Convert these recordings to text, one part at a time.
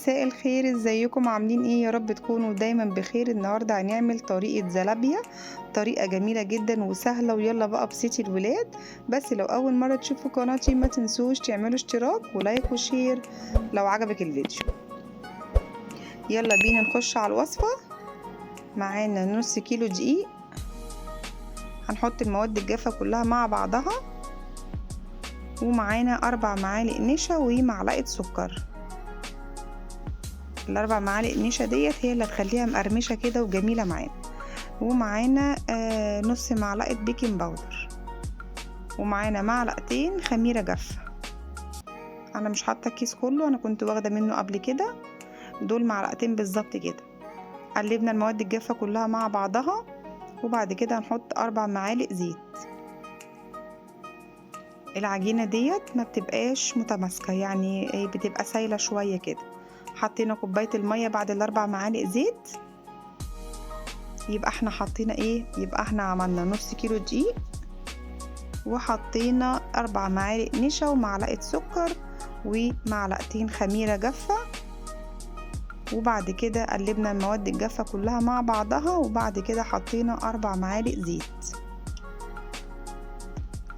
مساء الخير، ازيكم عاملين ايه؟ يا رب تكونوا دايما بخير. النهارده هنعمل طريقه زلابيا، طريقه جميله جدا وسهله، ويلا بقى بسيطي الولاد. بس لو اول مره تشوفوا قناتي ما تنسوش تعملوا اشتراك ولايك وشير لو عجبك الفيديو. يلا بينا نخش على الوصفه. معانا نص كيلو دقيق، هنحط المواد الجافه كلها مع بعضها، ومعانا 4 معالق نشا ومعلقه سكر. ال4 معالق نشا ديت هي اللي هتخليها مقرمشه كده وجميله معانا. ومعانا نص معلقه بيكنج باودر، ومعانا معلقتين خميره جافه. انا مش حاطه الكيس كله، انا كنت واخده منه قبل كده، دول معلقتين بالظبط كده. قلبنا المواد الجافه كلها مع بعضها، وبعد كده هنحط 4 معالق زيت. العجينه ديت ما بتبقاش متماسكه، يعني بتبقى سايله شويه كده. حطينا كوبايه الميه بعد ال4 معالق زيت، يبقى احنا حطينا ايه؟ يبقى احنا عملنا نص كيلو دقيق، وحطينا 4 معالق نشا ومعلقه سكر ومعلقتين خميره جافه. وبعد كده قلبنا المواد الجافه كلها مع بعضها، وبعد كده حطينا 4 معالق زيت.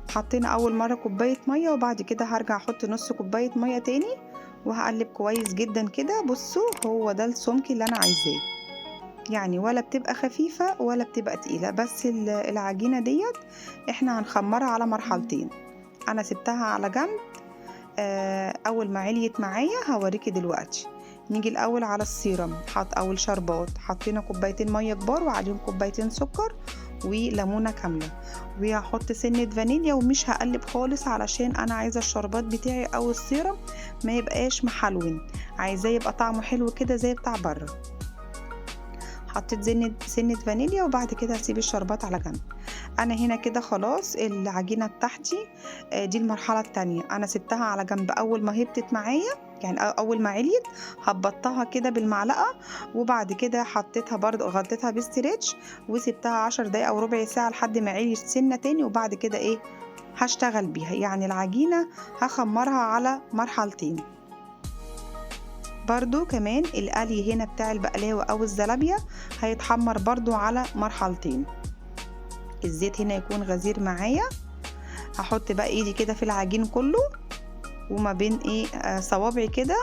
حطينا اول مره كوبايه ميه، وبعد كده هرجع احط نص كوبايه ميه تاني، وهقلب كويس جدا كده. بصوا، هو ده السمك اللي انا عايزاه، يعني ولا بتبقى خفيفة ولا بتبقى تقيلة. بس العجينة ديت احنا هنخمرها على مرحلتين. انا سبتها على جنب. اول ما عليت معايا هوريكي دلوقتي. نيجي الاول على السيرم، اول شربات حطينا كوبايتين مية كبار وعليهم كوبايتين سكر وليمونة كاملة، وهحط سنة فانيليا، ومش هقلب خالص علشان انا عايزة الشربات بتاعي او السيرم ما يبقاش محلون، عايزاه يبقى طعمه حلو كده زي بتاع بره. حطيت سنة فانيليا، وبعد كده هسيب الشربات على جنب. انا هنا كده خلاص العجينة بتاعتي دي المرحلة التانية. انا سبتها على جنب. اول ما هبطت معايا، يعني اول ما عليت، هبطتها كده بالمعلقة، وبعد كده حطيتها برضو، غطيتها بستريتش وسبتها 10 دقايق او ربع ساعة لحد ما عليت سنة تاني. وبعد كده ايه؟ هشتغل بيها. يعني العجينة هخمرها على مرحلتين. برضو كمان القلي هنا بتاع البقلاوة او الزلابية هيتحمر برضو على مرحلتين. الزيت هنا يكون غزير معايا. هحط بقى ايدي كده في العجين كله، وما بين صوابعي كده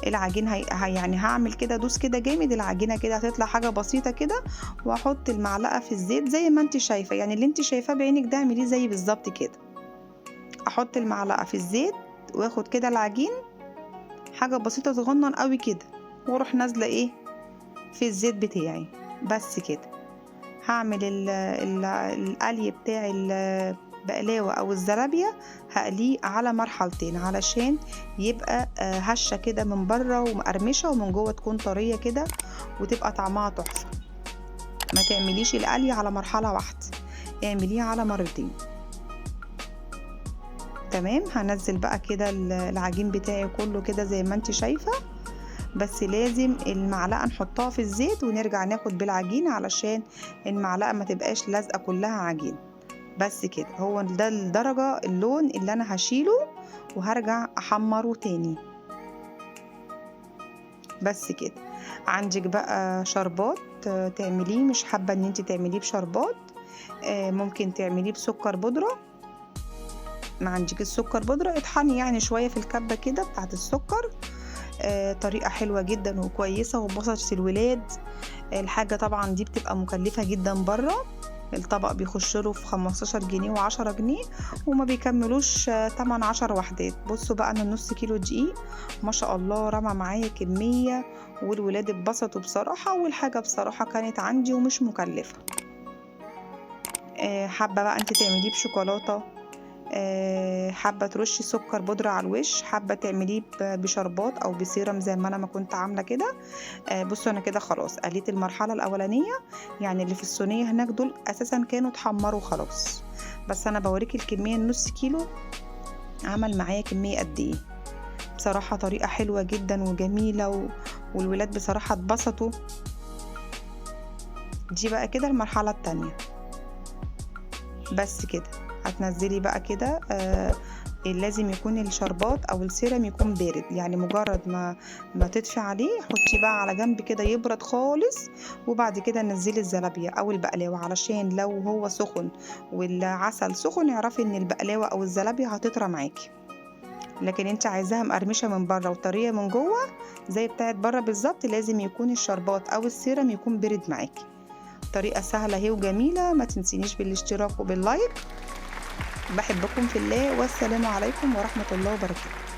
العجين يعني هعمل كده دوس كده جامد. العجينة كده هتطلع حاجة بسيطة كده، واحط المعلقة في الزيت زي ما انت شايفة، يعني اللي انت شايفاه بعينك ده اعمليه زي بالظبط كده. احط المعلقة في الزيت واخد كده العجين حاجة بسيطة صغنن قوي كده، واروح نازلة في الزيت بتاعي. بس كده هعمل القلي بتاع البقلاوة او الزلابية، هقليه على مرحلتين علشان يبقى هشة كده من بره ومقرمشة، ومن جوه تكون طرية كده وتبقى طعمها تحفة. ما تعمليش القلي على مرحلة واحدة، اعمليه على مرتين. تمام. هنزل بقى كده العجين بتاعي كله كده زي ما انت شايفة، بس لازم المعلقة نحطها في الزيت ونرجع ناخد بالعجين علشان المعلقة ما تبقاش لازقة كلها عجين. بس كده، هو ده الدرجة اللون اللي انا هشيله وهرجع احمره تاني. بس كده. عندك بقى شربات تعمليه، مش حابة ان انت تعمليه بشربات، ممكن تعمليه بسكر بودرة. ما عندك السكر بودرة اطحني يعني شوية في الكبة كده بتاعت السكر. طريقة حلوة جدا وكويسة وبسطت الولاد. الحاجة طبعا دي بتبقى مكلفة جدا بره، الطبق بيخش له في 15 جنيه و10 جنيه، وما بيكملوش 8 10 وحدات. بصوا بقى، انا نص كيلو دقيق ما شاء الله رمى معايا كمية، والولاد اتبسطوا بصراحة، والحاجة بصراحة كانت عندي ومش مكلفة. حابة بقى انت تعمليه بشوكولاتة، حابة ترشي سكر بودرة على الوش، حابة تعمليه بشربات او بسيرم زي ما انا ما كنت عاملة كده. بصوا انا كده خلاص قليت المرحلة الاولانية، يعني اللي في الصينية هناك دول اساسا كانوا اتحمروا خلاص، بس انا بوريكي الكمية النص كيلو عمل معايا كمية قد ايه. بصراحة طريقة حلوة جدا وجميلة، والولاد بصراحة اتبسطوا. دي بقى كده المرحلة التانية. بس كده هتنزلي بقى كده لازم يكون الشربات أو السيرم يكون بارد، يعني مجرد ما تطفي عليه حطيه بقى على جنب كده يبرد خالص، وبعد كده نزلي الزلابية أو البقلاوة، علشان لو هو سخن والعسل سخن اعرفي إن البقلاوة أو الزلابية هتطرى معاكي. لكن انت عايزاها مقرمشة من بره وطرية من جوه زي بتاعت بره بالظبط، لازم يكون الشربات أو السيرم يكون برد معاكي. طريقة سهلة اهي وجميلة، ما تنسينيش بالاشتراك وباللايك. بحبكم في الله، والسلام عليكم ورحمة الله وبركاته.